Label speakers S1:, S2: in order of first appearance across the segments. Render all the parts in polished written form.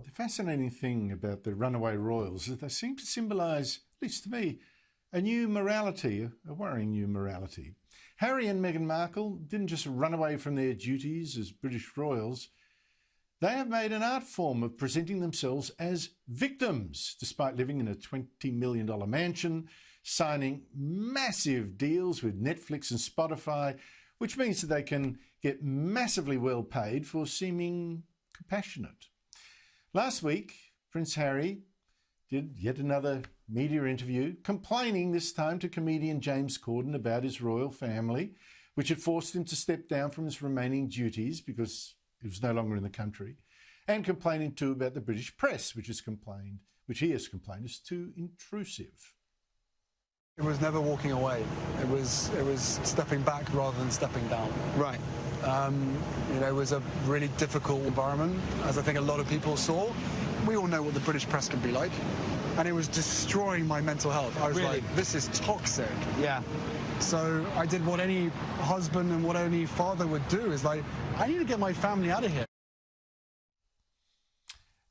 S1: The fascinating thing about the runaway royals is they seem to symbolise, at least to me, a new morality, a worrying new morality. Harry and Meghan Markle didn't just run away from their duties as British royals. They have made an art form of presenting themselves as victims, despite living in a $20 million mansion, signing massive deals with Netflix and Spotify, which means that they can get massively well paid for seeming compassionate. Last week, Prince Harry did yet another media interview, complaining this time to comedian James Corden about his royal family, which had forced him to step down from his remaining duties because he was no longer in the country, and complaining too about the British press, which he has complained is too intrusive.
S2: It was never walking away. It was stepping back rather than stepping down.
S3: Right.
S2: It was a really difficult environment, as I think a lot of people saw. We all know what the British press can be like, and it was destroying my mental health. I was
S3: Really?
S2: like, this is toxic.
S3: Yeah.
S2: So I did what any husband and what any father would do, is like, I need to get my family out of here.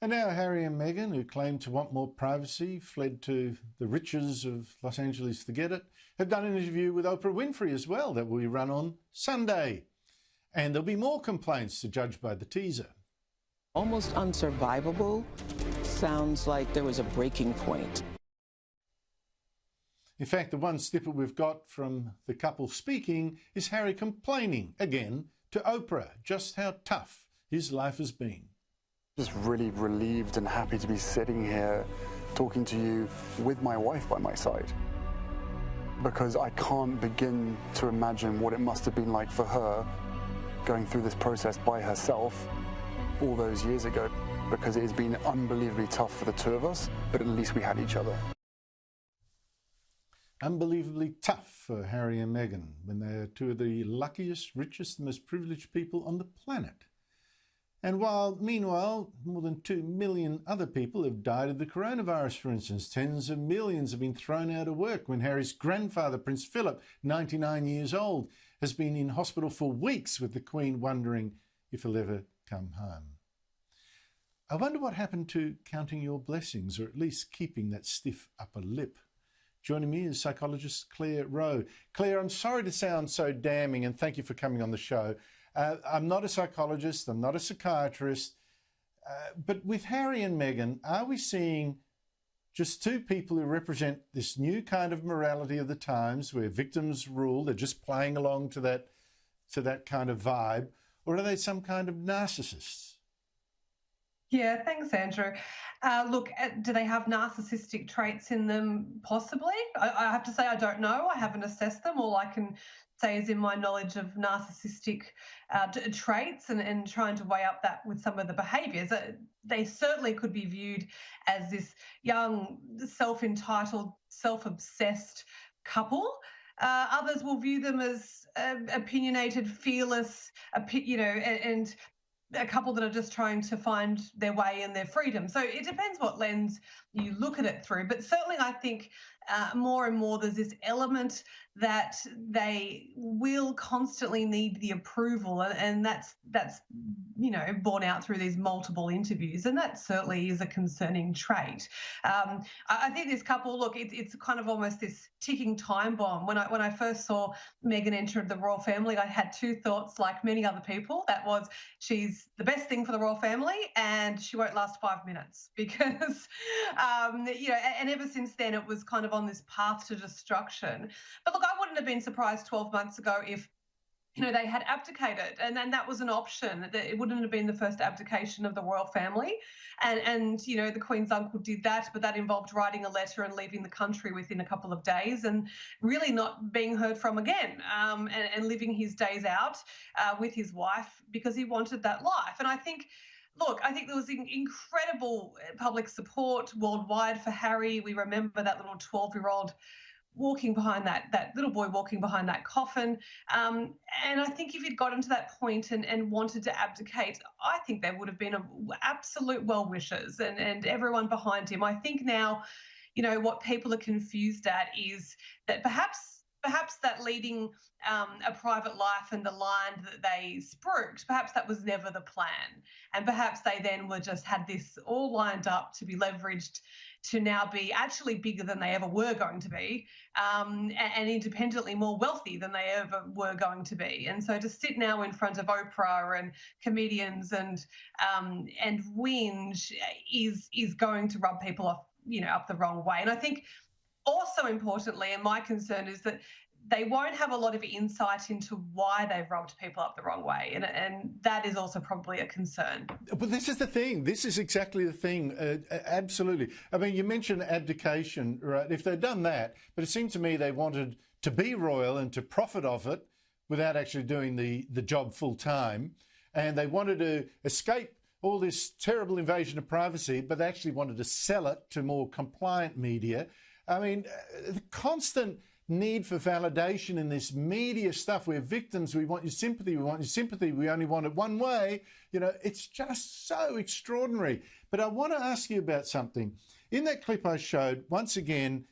S1: And now Harry and Meghan, who claim to want more privacy, fled to the riches of Los Angeles to get it, have done an interview with Oprah Winfrey as well that will be run on Sunday. And there'll be more complaints to judge by the teaser.
S4: Almost unsurvivable sounds like there was a breaking point.
S1: In fact, the one snippet we've got from the couple speaking is Harry complaining again to Oprah just how tough his life has been.
S5: Just really relieved and happy to be sitting here talking to you with my wife by my side, because I can't begin to imagine what it must have been like for her going through this process by herself all those years ago, because it has been unbelievably tough for the two of us, but at least we had each other.
S1: Unbelievably tough for Harry and Meghan when they are two of the luckiest, richest, and most privileged people on the planet. And meanwhile, more than 2 million other people have died of the coronavirus, for instance. Tens of millions have been thrown out of work when Harry's grandfather, Prince Philip, 99 years old, has been in hospital for weeks with the Queen wondering if he'll ever come home. I wonder what happened to counting your blessings, or at least keeping that stiff upper lip. Joining me is psychologist Clare Rowe. Clare, I'm sorry to sound so damning, and thank you for coming on the show. I'm not a psychologist, I'm not a psychiatrist, but with Harry and Meghan, are we seeing just two people who represent this new kind of morality of the times where victims rule, they're just playing along to that kind of vibe, or are they some kind of narcissists?
S6: Yeah, thanks, Andrew. Look, do they have narcissistic traits in them? Possibly. I have to say I don't know. I haven't assessed them. All I can say is in my knowledge of narcissistic traits and trying to weigh up that with some of the behaviours. They certainly could be viewed as this young, self-entitled, self-obsessed couple. Others will view them as opinionated, fearless, and a couple that are just trying to find their way and their freedom. So it depends what lens you look at it through. But certainly I think more and more there's this element that they will constantly need the approval, and that's borne out through these multiple interviews, and that certainly is a concerning trait. I think this couple, look, it's kind of almost this ticking time bomb. When I first saw Meghan enter the royal family, I had two thoughts, like many other people. That was, she's the best thing for the royal family, and she won't last 5 minutes, because and ever since then it was kind of on this path to destruction. But look, I wouldn't have been surprised 12 months ago if they had abdicated, and then that was an option. It wouldn't have been the first abdication of the royal family, and the Queen's uncle did that, but that involved writing a letter and leaving the country within a couple of days, and really not being heard from again, and living his days out with his wife because he wanted that life. And I think there was incredible public support worldwide for Harry. We remember that little 12-year-old walking behind that little boy walking behind that coffin. And I think if he'd gotten to that point and wanted to abdicate, I think there would have been absolute well-wishers and everyone behind him. I think now, what people are confused at is that perhaps perhaps that leading a private life and the line that they spruiked, perhaps that was never the plan. And perhaps they then were just had this all lined up to be leveraged to now be actually bigger than they ever were going to be, and independently more wealthy than they ever were going to be. And so to sit now in front of Oprah and comedians and whinge is going to rub people off, up the wrong way. And I think also importantly, and my concern is that they won't have a lot of insight into why they've rubbed people up the wrong way. And that is also probably a concern.
S1: But this is the thing. This is exactly the thing. Absolutely. I mean, you mentioned abdication, right? If they'd done that, but it seemed to me they wanted to be royal and to profit off it without actually doing the job full time. And they wanted to escape all this terrible invasion of privacy, but they actually wanted to sell it to more compliant media. I mean, the constant need for validation in this media stuff. We're victims. We want your sympathy. We want your sympathy. We only want it one way. It's just so extraordinary. But I want to ask you about something. In that clip I showed, once again,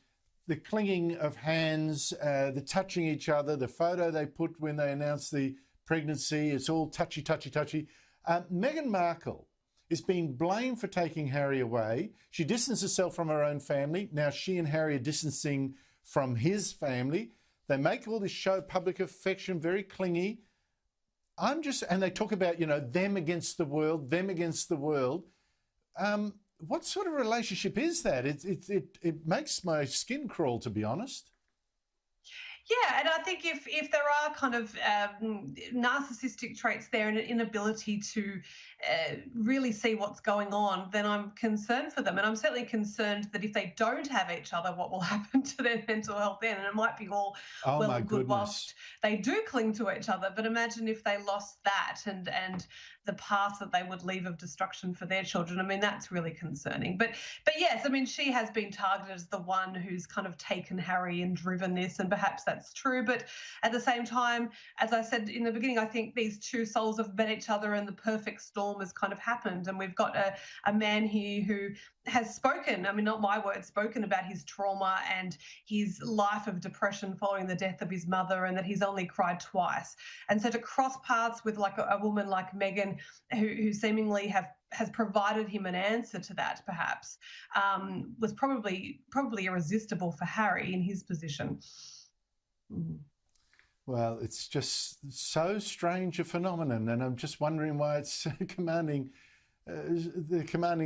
S1: the clinging of hands, the touching each other, the photo they put when they announced the pregnancy, it's all touchy, touchy, touchy. Meghan Markle is being blamed for taking Harry away. She distanced herself from her own family. Now she and Harry are distancing from his family. They make all this show of public affection, very clingy. And they talk about, them against the world, them against the world. What sort of relationship is that? It makes my skin crawl, to be honest.
S6: Yeah, and I think if there are kind of narcissistic traits there and an inability to really see what's going on, then I'm concerned for them. And I'm certainly concerned that if they don't have each other, what will happen to their mental health then? And it might be all well and good whilst they do cling to each other. But imagine if they lost that and the path that they would leave of destruction for their children. I mean, that's really concerning. But yes, I mean, she has been targeted as the one who's kind of taken Harry and driven this, and perhaps that's true. But at the same time, as I said in the beginning, I think these two souls have met each other and the perfect storm has kind of happened. And we've got a man here who has spoken, I mean, not my words, spoken about his trauma and his life of depression following the death of his mother, and that he's only cried twice. And so to cross paths with like a woman like Meghan, who seemingly has provided him an answer to that, perhaps, was probably irresistible for Harry in his position.
S1: Well, it's just so strange a phenomenon, and I'm just wondering why it's commanding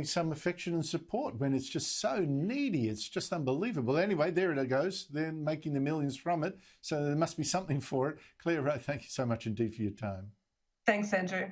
S1: some affection and support when it's just so needy. It's just unbelievable. Anyway, there it goes. They're making the millions from it, so there must be something for it. Clare, thank you so much indeed for your time.
S6: Thanks, Andrew.